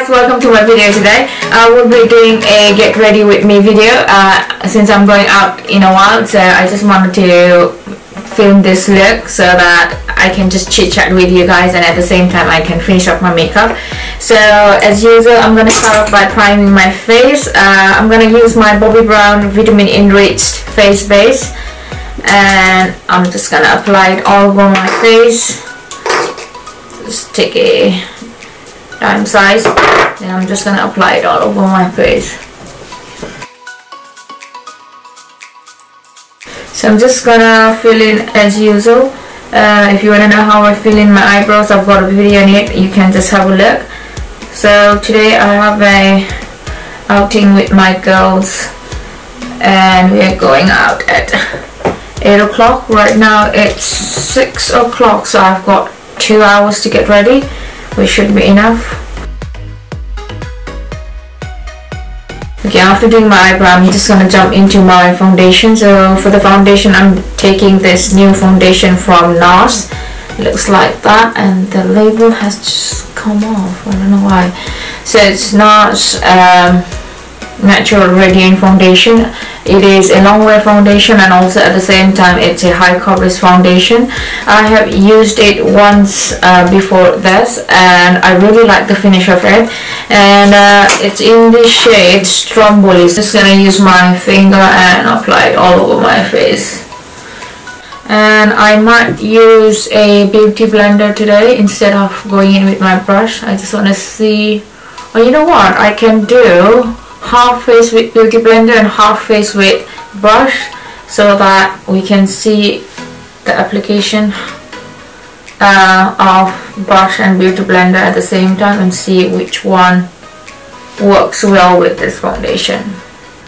guys, welcome to my video today. I will be doing a get ready with me video since I'm going out in a while, so I just wanted to film this look so that I can just chit chat with you guys and at the same time I can finish up my makeup. So as usual, I'm going to start off by priming my face. I'm going to use my Bobbi Brown vitamin enriched face base and I'm just going to apply it all over my face. Just take a dime size and I'm just gonna apply it all over my face. So I'm just gonna fill in as usual. If you want to know how I fill in my eyebrows, I've got a video on it, you can just have a look. So today I have a outing with my girls and we are going out at 8 o'clock. Right now it's 6 o'clock, so I've got 2 hours to get ready, which should be enough. Okay, after doing my eyebrow, I'm just gonna jump into my foundation. So for the foundation, I'm taking this new foundation from Nars. Looks like that, and the label has just come off. I don't know why. So it's Nars Natural Radiant Foundation. It is a long-wear foundation and also at the same time it's a high coverage foundation. I have used it once before this and I really like the finish of it, and it's in the shade Stromboli. Just gonna use my finger and apply it all over my face. And I might use a beauty blender today instead of going in with my brush. I just want to see, oh, you know what, I can do half face with beauty blender and half face with brush so that we can see the application of brush and beauty blender at the same time and see which one works well with this foundation.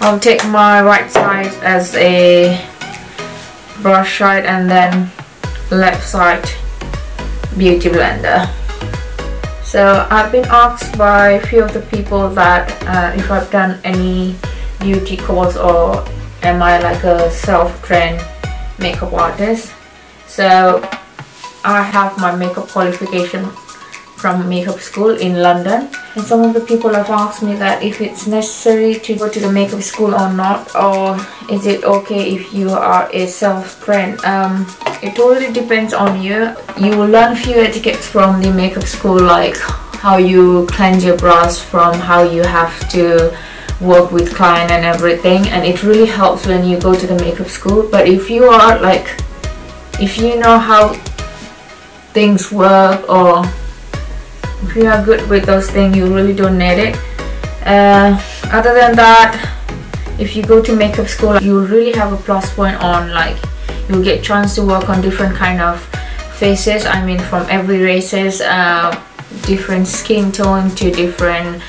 I'll take my right side as a brush side and then left side beauty blender. So I've been asked by a few of the people that if I've done any beauty course or am I like a self-trained makeup artist. So I have my makeup qualification from makeup school in London, and some of the people have asked me that if it's necessary to go to the makeup school or not, or is it okay if you are a self-trained. It totally depends on you. You will learn a few etiquettes from the makeup school, like how you cleanse your brows, from how you have to work with client and everything, and it really helps when you go to the makeup school. But if you are like, if you know how things work or if you are good with those things, you really don't need it. Other than that, if you go to makeup school, you really have a plus point on, like, you'll get chance to work on different kind of faces. I mean, from every races, different skin tone to different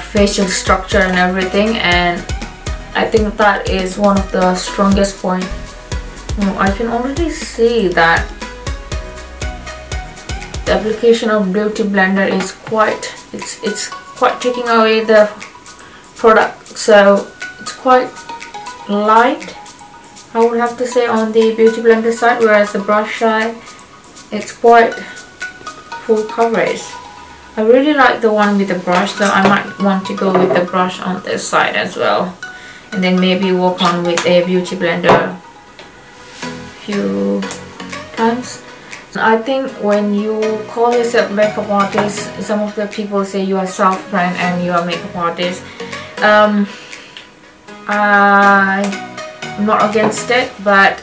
facial structure and everything, and I think that is one of the strongest point. I can already see that the application of beauty blender is quite, it's quite taking away the product, so it's quite light, I would have to say, on the beauty blender side, whereas the brush side, it's quite full coverage. I really like the one with the brush, so I might want to go with the brush on this side as well, and then maybe work on with a beauty blender few times. I think when you call yourself makeup artist, some of the people say you are self-trained and you are makeup artist. I'm not against it, but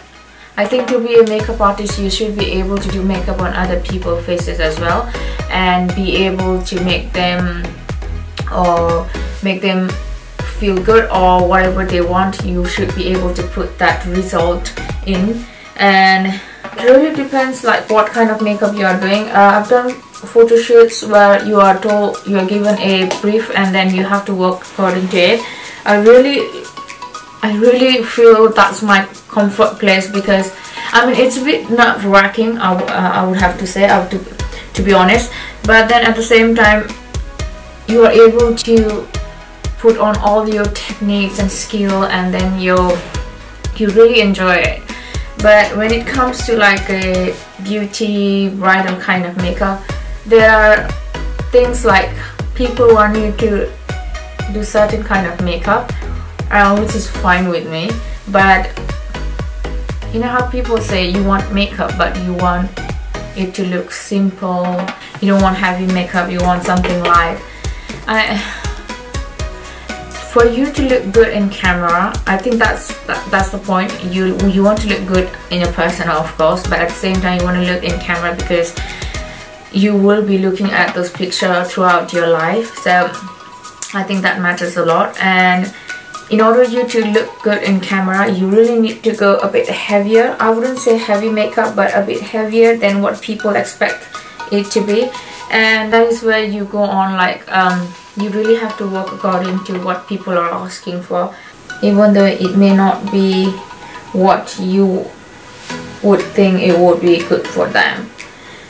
I think to be a makeup artist you should be able to do makeup on other people's faces as well and be able to make them feel good or whatever they want. You should be able to put that result in, and it really depends like what kind of makeup you are doing. I've done photo shoots where you are told, you are given a brief and then you have to work according to it. I really feel that's my comfort place, because I mean it's a bit nerve-wracking, I would have to say, to be honest, but then at the same time you are able to put on all your techniques and skill, and then you really enjoy it. But when it comes to like a beauty bridal kind of makeup, there are things like people want you to do certain kind of makeup, which is fine with me. But you know how people say you want makeup but you want it to look simple, you don't want heavy makeup, you want something light. For you to look good in camera, I think that's the point. You want to look good in your person, of course, but at the same time you want to look in camera because you will be looking at those pictures throughout your life. So I think that matters a lot. And in order you to look good in camera, you really need to go a bit heavier. I wouldn't say heavy makeup, but a bit heavier than what people expect it to be. And that is where you go on, like you really have to work according to what people are asking for, even though it may not be what you would think it would be good for them.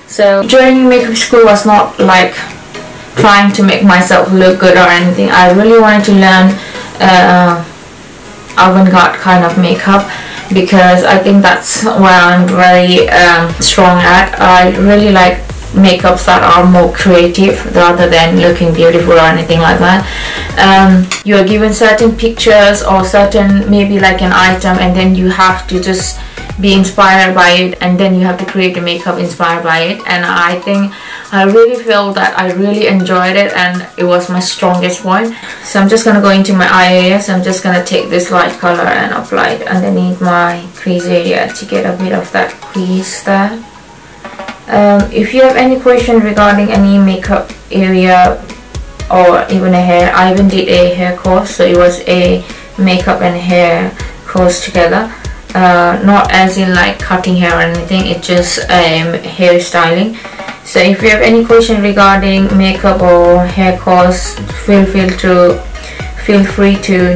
So joining makeup school was not like trying to make myself look good or anything. I really wanted to learn avant-garde kind of makeup because I think that's where I'm very strong at. I really like makeups that are more creative rather than looking beautiful or anything like that. You are given certain pictures or certain, maybe like an item, and then you have to just be inspired by it, and then you have to create a makeup inspired by it. And I think I really feel that I really enjoyed it, and it was my strongest point. So I'm just gonna go into my eye area. So I'm just gonna take this light color and apply it underneath my crease area to get a bit of that crease there. If you have any question regarding any makeup area or even a hair, I even did a hair course, so it was a makeup and hair course together. Not as in like cutting hair or anything, it's just hair styling. So if you have any question regarding makeup or hair course, feel free to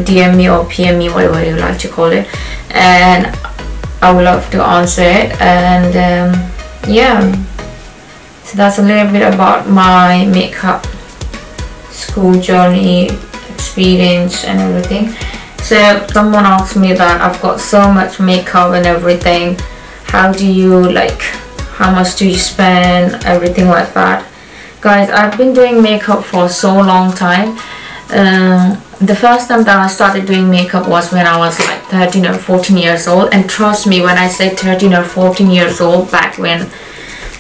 DM me or PM me, whatever you like to call it, and I would love to answer it. And yeah, so that's a little bit about my makeup school journey experience and everything. So someone asked me that I've got so much makeup and everything, how do you, like, how much do you spend, everything like that. Guys, I've been doing makeup for so long time. The first time that I started doing makeup was when I was like 13 or 14 years old, and trust me when I say 13 or 14 years old, back when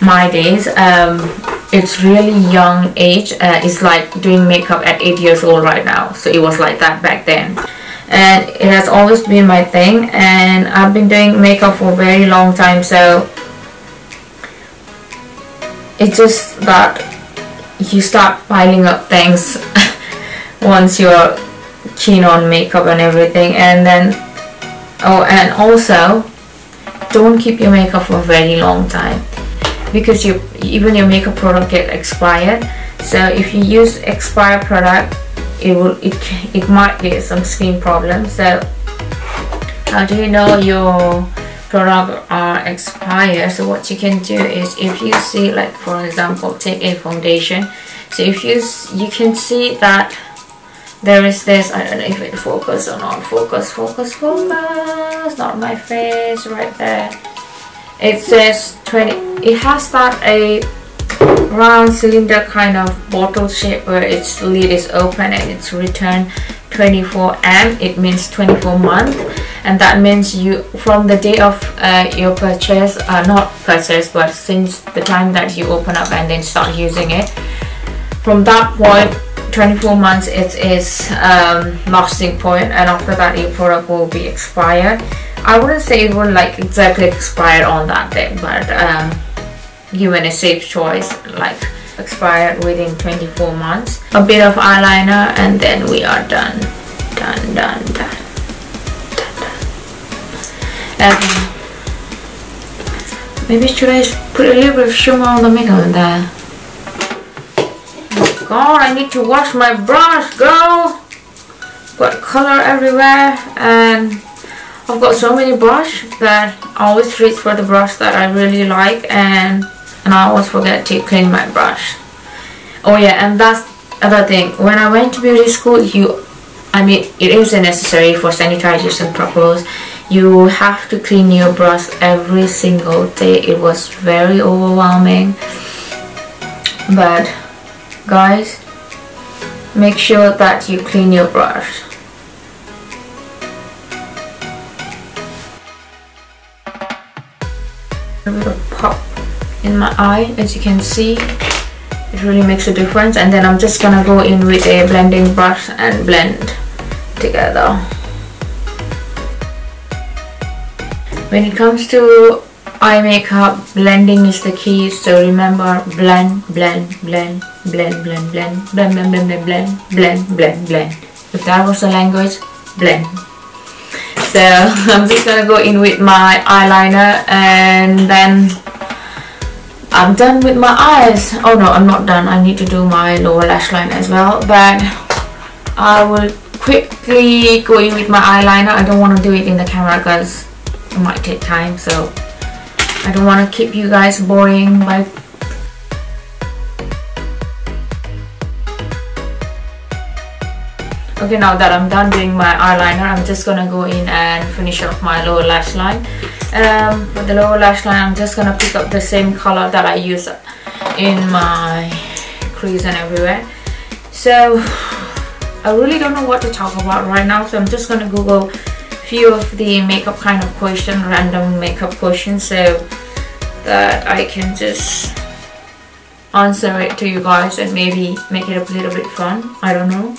my days, it's really young age. It's like doing makeup at 8 years old right now, so it was like that back then. And it has always been my thing, and I've been doing makeup for a very long time, so it's just that you start piling up things once you're keen on makeup and everything. And then and also don't keep your makeup for a very long time, because even your makeup product get expired. So if you use expired product, it might get some skin problems. So how do you know your product are expired? So what you can do is, if you see, like for example, take a foundation. So if you can see that there is this, I don't know if it focus or not, focus, not my face, right there. It says 20, it has that a round cylinder kind of bottle shape where its lid is open and it's returned 24M. It means 24 months, and that means you, from the day of your purchase, not purchase, but since the time that you open up and then start using it, from that point 24 months it is lasting point, and after that your product will be expired. I wouldn't say it will like exactly expire on that day, but given a safe choice, like expired within 24 months. A bit of eyeliner, and then we are done. Done. Maybe should I put a little bit of shimmer on the makeup in there? Oh god, I need to wash my brush, girl. Got color everywhere, and I've got so many brush that I always reach for the brush that I really like, and I always forget to clean my brush. Oh yeah, and that's other thing. When I went to beauty school, it is necessary for sanitization purpose. You have to clean your brush every single day. It was very overwhelming, but guys, make sure that you clean your brush. A bit of pop in my eye, as you can see, it really makes a difference. And then I'm just gonna go in with a blending brush and blend together. When it comes to eye makeup, blending is the key, so remember, blend, blend, blend, blend, blend, blend, blend, blend, blend, blend, blend, blend, blend, blend. If that was the language, blend. So I'm just gonna go in with my eyeliner, and then I'm done with my eyes. Oh no, I'm not done. I need to do my lower lash line as well, but I will quickly go in with my eyeliner. I don't want to do it in the camera because it might take time, so I don't want to keep you guys boring by. Okay, now that I'm done doing my eyeliner, I'm just gonna go in and finish off my lower lash line. For the lower lash line, I'm just gonna pick up the same color that I use in my crease and everywhere. So I really don't know what to talk about right now, so I'm just gonna Google few of the makeup kind of question, random makeup questions, so that I can just answer it to you guys and maybe make it a little bit fun. I don't know.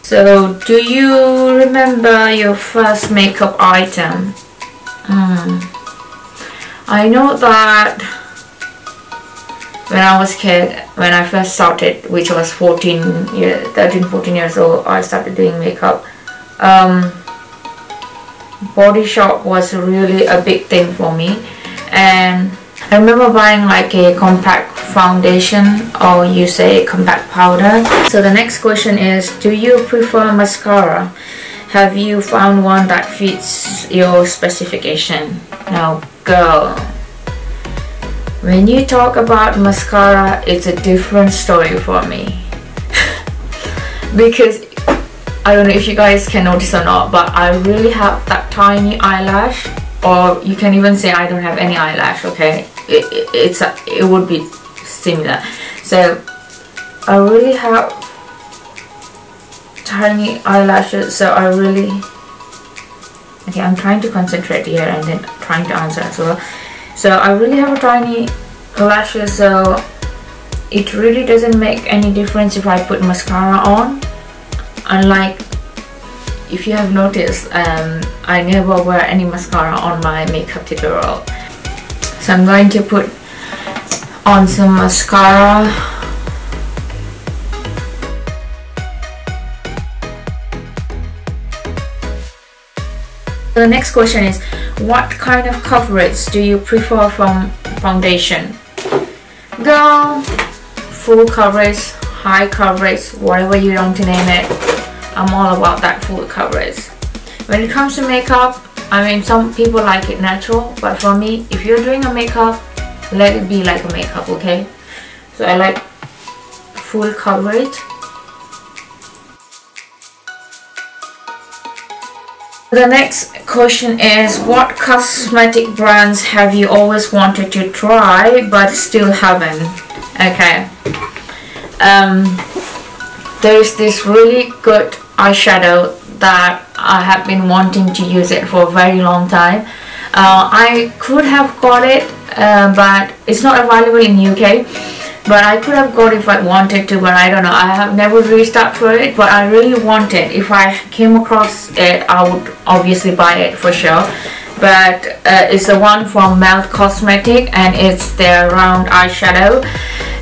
So, do you remember your first makeup item? I know that when I was a kid, when I first started, which was 13, 14 years old, I started doing makeup. Body shop was really a big thing for me, and I remember buying like a compact foundation, or you say compact powder. So the next question is, do you prefer mascara? Have you found one that fits your specification? Now girl, when you talk about mascara, it's a different story for me. Because I don't know if you guys can notice or not, but I really have that tiny eyelash, or you can even say I don't have any eyelash, okay? It would be similar. So I really have tiny eyelashes, so I really, okay, I'm trying to concentrate here and then trying to answer as well. So I really have a tiny lashes, so it really doesn't make any difference if I put mascara on. Unlike, if you have noticed, I never wear any mascara on my makeup tutorial. So I'm going to put on some mascara. The next question is, what kind of coverage do you prefer from foundation? Girl, full coverage, high coverage, whatever you want to name it, I'm all about that full coverage. When it comes to makeup, I mean, some people like it natural, but for me, if you're doing a makeup, let it be like a makeup, okay? So I like full coverage. The next question is, what cosmetic brands have you always wanted to try but still haven't? Okay. There's this really good eyeshadow that I have been wanting to use it for a very long time. I could have got it, but it's not available in UK. But I could have got it if I wanted to, but I don't know. I have never reached out for it, but I really want it. If I came across it, I would obviously buy it for sure. But it's the one from Cosmetic, and it's their round eyeshadow.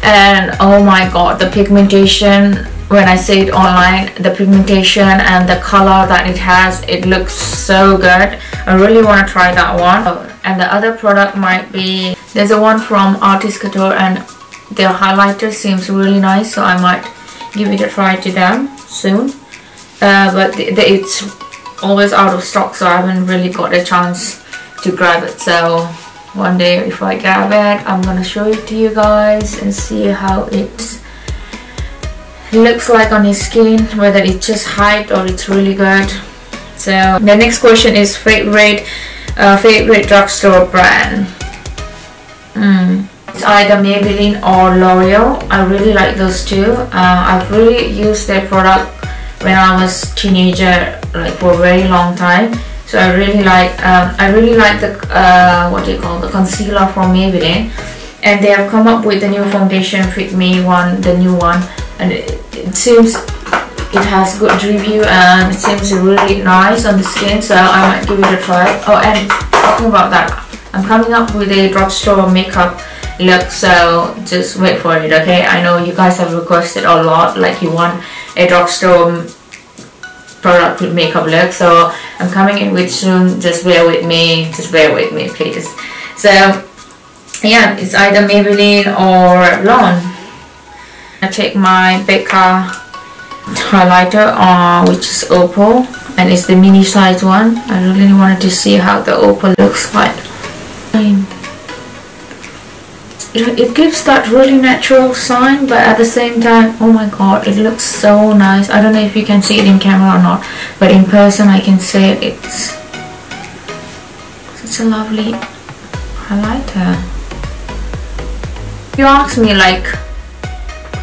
And oh my god, the pigmentation, when I see it online, the pigmentation and the color that it has, it looks so good. I really want to try that one. And the other product might be, there's a one from Artist Couture, and their highlighter seems really nice, so I might give it a try to them soon. But it's always out of stock, so I haven't really got a chance to grab it. So one day if I grab it, I'm gonna show it to you guys and see how it looks like on your skin, whether it's just hyped or it's really good. So the next question is favorite drugstore brand. It's either Maybelline or L'Oreal. I really like those two. I've really used their product when I was teenager, like for a very long time. So I really like the what do you call, the concealer from Maybelline, and they have come up with the new foundation Fit Me one, the new one, and it seems it has good review and it seems really nice on the skin, so I might give it a try. Oh, and talking about that, I'm coming up with a drugstore makeup look, so just wait for it, okay? I know you guys have requested a lot, like you want a drugstore product with makeup look, so I'm coming in with soon. Just bear with me please. So yeah, it's either Maybelline or Lawn. I take my Becca highlighter which is Opal, and it's the mini size one. I really wanted to see how the Opal looks like. It gives that really natural shine, but at the same time, oh my god, it looks so nice. I don't know if you can see it in camera or not, but in person I can say it's such a lovely highlighter. If you ask me like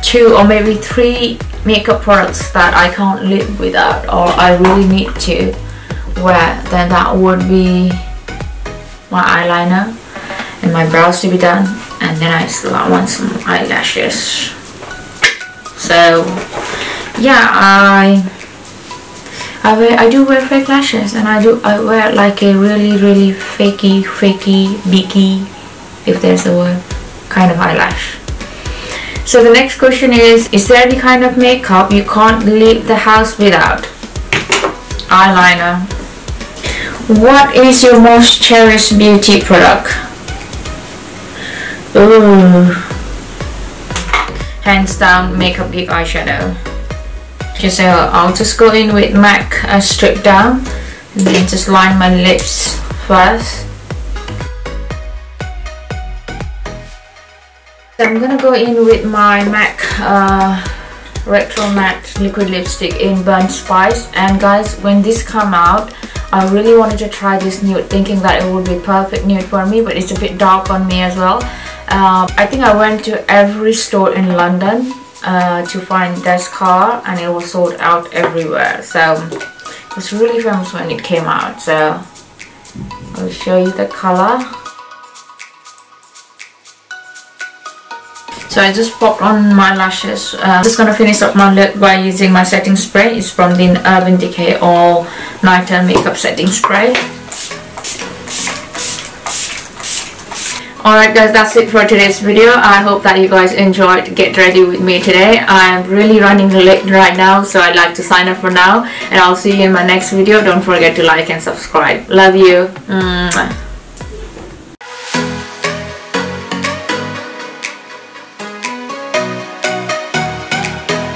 2 or maybe 3 makeup products that I can't live without, or I really need to wear, then that would be my eyeliner and my brows to be done, and then I still want some eyelashes. So yeah, I do wear fake lashes, and I wear like a really fakey beaky, if there's a word, kind of eyelash. So the next question is there any kind of makeup you can't leave the house without? Eyeliner. What is your most cherished beauty product? Ooh. Hands down, Makeup Geek eyeshadow. Okay, so I'll just go in with MAC Strip Down, and then just line my lips first. So I'm gonna go in with my MAC Retro Matte Liquid Lipstick in Burnt Spice. And guys, when this come out, I really wanted to try this nude, thinking that it would be perfect nude for me, but it's a bit dark on me as well. I think I went to every store in London to find this color, and it was sold out everywhere. So it was really famous when it came out. So I'll show you the color. So I just popped on my lashes. I'm just gonna finish up my look by using my setting spray. It's from the Urban Decay All Nighttime Makeup Setting Spray. Alright guys, that's it for today's video. I hope that you guys enjoyed Get Ready with me today. I'm really running late right now, so I'd like to sign up for now, and I'll see you in my next video. Don't forget to like and subscribe. Love you. Mwah.